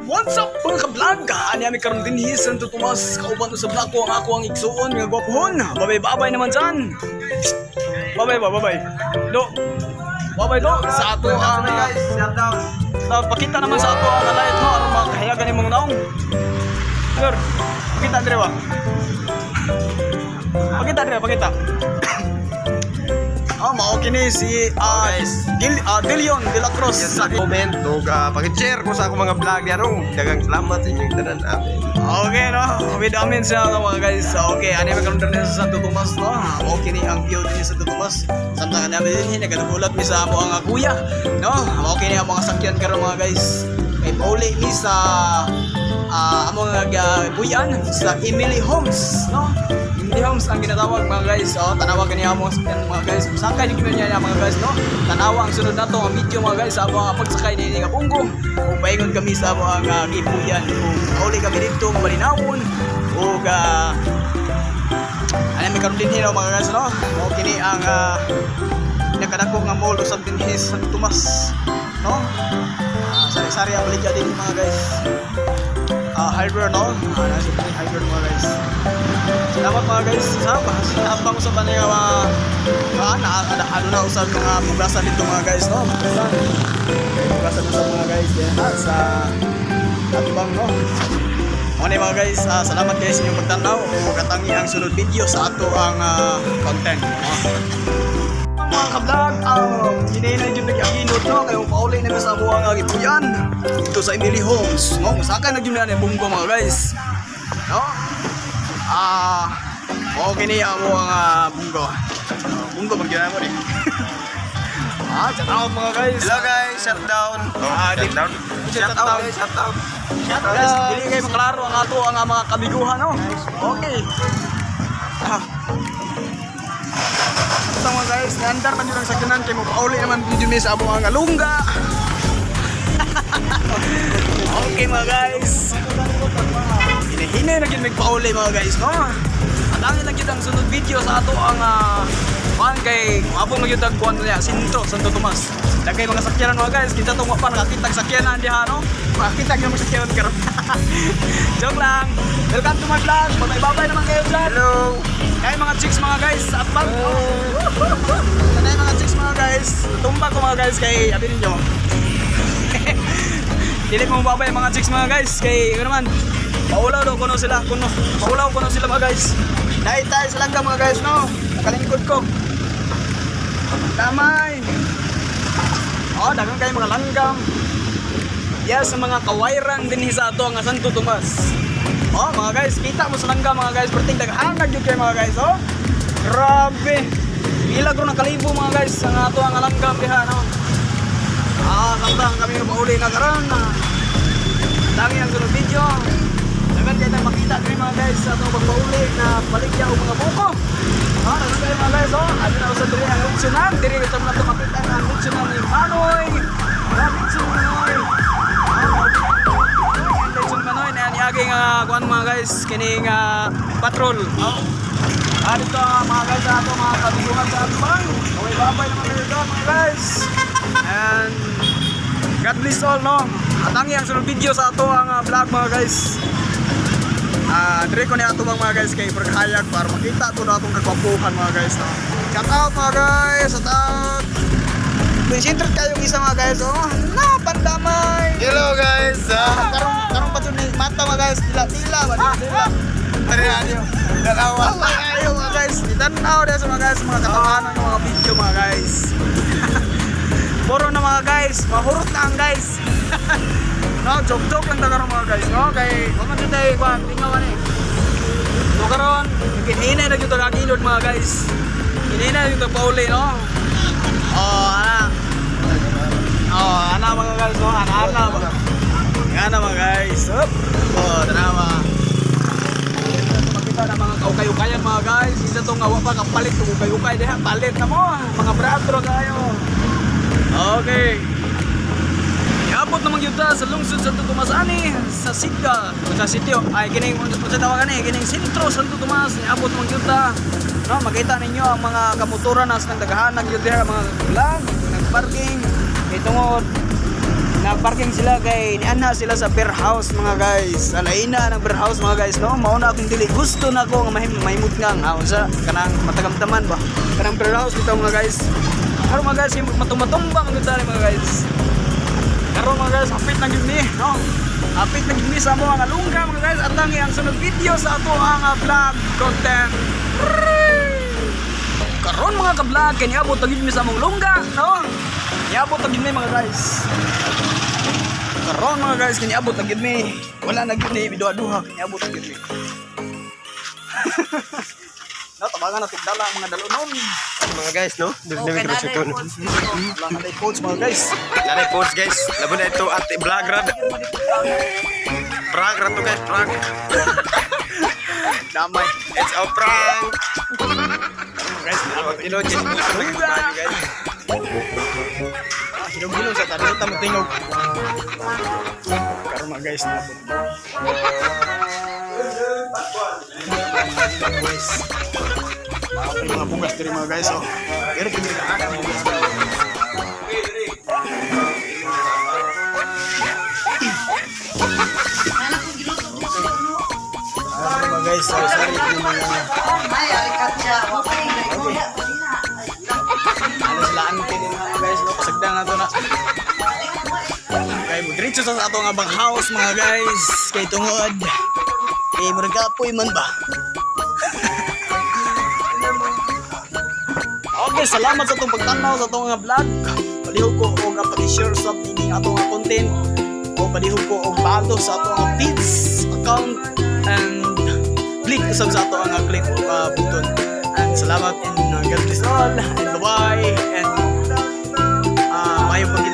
What's up mga ka-vlog? Ani ami karon din Santo Tomas kauban to sa vlog ko ang ako ang igsuon nga gwapohon. Babay naman dyan. Babay. Do. Babay do sa ato ang pakita naman sa ato ang light mo aron makahayagan imong naong. Sir, pakita dire wa. Pakita. Mao kini si Dilion de la Cruz sa comment ug pag-share ko sa akong mga vlog diyan. Daghang salamat sa inyong tanan amin. Okay no, with amin sa mga guys. Okay, ani magkaroon din sa Santo Tomas no. Okay ni ang view din sa Santo Tomas. Samtang namin din naganabulat mi sa amo ang kuya no. Okay ni ang mga sakyan karon mga guys. Kay pauli mi sa among kuyan sa Emily Homes no. Emily Homes ang ginatawag mga guys. Tanawa kaniya mo mga guys. Sakay din niya mga guys no. Tanawa ang sunod nato ang video mga guys sa mga pagsakay ni nga Punggo. Ug paingon kami sa mga gipuyan. Uli kami dito malinawon ug ano mi karon din hino mga guys no. Mao kini ang nakadako nga mall usab din sa Santo Tomas no. Sari-sari ang baligya din mga guys. Hardware no. Hardware mga guys. Salamat mga guys. Habang sa banay ano na usab mga bugasan dito mga guys no. Bugasan na sa mga guys sa atubang no. Muna mga guys, salamat guys inyong pagtanaw o katangi ang sunod video sa ato ang content mga ka-vlog, hinay na yung nag-aginod no, kayo pauli na sa buwang gipuyan dito sa Emily Homes no, masaka na yun na yung bunggo mga guys no, okay niya mo ang bunggo mag-gina mo rin shout out mga guys. Hello guys, shutdown. Shutdown. Guys, dili kayo maklaro ang ato ang mga kabiguhan no. Okay. Ito mga guys, naandar man yun ang sakyanan kay mo pauli naman video mi sa abo ang alungga. Okay mga guys. Hinay na gid magpauli mga guys no. Atangin lang gid ang sunod video sa ato ang kay abong nagyudag buwan niya Sintro Santo Tomas. Dagay mga sakyanan mga guys, kita tong pa nakakita sakyanan diha no. Makita gyud mga sakyanan karon. Joke lang. Welcome to my vlog. Babay naman kayo vlog. Hello. Kay mga chicks mga guys, at bag. Tanay mga chicks mga guys. Tumba ko mga guys kay abi ninyo. Dili mo babay mga chicks mga guys kay ano naman. Paulaw daw kuno sila, Paulaw kuno sila mga guys. Dahil tayo sa langga mga guys no. Nakalingkod ko. Damay. Dagang kayo mga langgam. Yes, sa mga kawairang din sa ato nga Santo Tomas. Mga guys, kita mo sa langgam mga guys. Perting daghanag yun kayo mga guys. Grabe. Ilag ro ng kalibo mga guys. Ang ato ang langgam diha no. Samtang kami pauli na karon. Dangi ang sunod video. Dagan kayo tayong makita kayo mga guys sa atong pagpauli na baligya o mga buko. Dagan kayo mga guys. Ano na sa diri ang luksyonan. Diri ito mo na ito makita ang luksyonan ni Manoy. Luksyon Manoy. Luksyon Manoy na niyaging kuhan mga guys. Kining patrol. Dito mga guys sa ato mga kabiguhan sa ato bang. Babay naman kayo doon mga guys. And God bless all no. Atangi ang sunod video sa ato ang vlog mga guys. Dire ko ni ato mga guys kay perkhayag para makita to na atong kagwapuhan mga guys no. Shout out mga guys, shout out. Concentrate kayo isa mga guys pandamay. Hello guys. Karong pa ni mata mga guys, tila ba dila. Tarihan dalawa. Kayo mga guys, itanaw dia sa mga guys mga katawanan ng mga video mga guys. Puro na mga guys, mahurot na ang guys. No, joke lang karon mga guys, no? Kay mga today kwan, tingawan eh. So karon, hinay na gyud kagilod mga guys. Hinay na gyud pauli, no? Ana mga guys, no? Ana mga guys. Tanawa. Makita na mga kaukay-ukayan mga guys. Isa tong nga pa kapalit tong ukay-ukay diha, palit na mo. Mga bradro kayo. Okay. Iabot naman yun sa lungsod Santo Tomas ani sa Sidga sa sitio ay kining sa tawagan kining Sentro Santo Tomas. Iabot naman yun no, makita ninyo ang mga kamotoran na nang dagahan yun diha mga lang nagparking Kay tungod nagparking sila kay nianha sila sa beer house mga guys. Sa laina ng beer house mga guys no. Mao na akong dili gusto na ko nga mahimot nga unsa kanang matagamtaman ba. Kanang beer house bitaw mga guys. Karon mga guys matumatumba mga dali mga guys. Karon mga guys hapit na gyud ni no. Hapit na gyud ni sa mga lungga mga guys at tangi ang sunod video sa ato ang vlog content. Karon mga ka-vlog kay niabot na gyud mi sa among lungga no. Niabot na gyud mi mga guys. Karon mga guys kiniabot na gyud mi. Wala na gyud ni biduha-duha kiniabot na gyud mi. No, tabangan na tigdala ang mga dalunon. Mga guys, no? Dami ka sa tono. Wala na day coach mga guys. Nanay post guys. Labo na ito at vlog rad. Prank rad to guys, prank. Damay. It's a prank. Guys, Ilogin mo guys. hilong-hilong sa tabi ta matingog. Karon mga guys na guys. May mga bugas diri mga guys oh. Pero kini ka ana bugas. Mga guys, sorry ng mga ano sila angkin din mga guys no pasagdan na to na. Kay mo diretso sa ato nga bang house mga guys kay tungod. Kay murag kapoy man ba. Okay, salamat sa itong pagtanaw sa itong vlog. Palihog ko o nga pag-share sa pining atong content. O palihog ko o balo sa atong feeds account. And click sa ato ang click button. And salamat and God bless all. And bye-bye. And mayong pag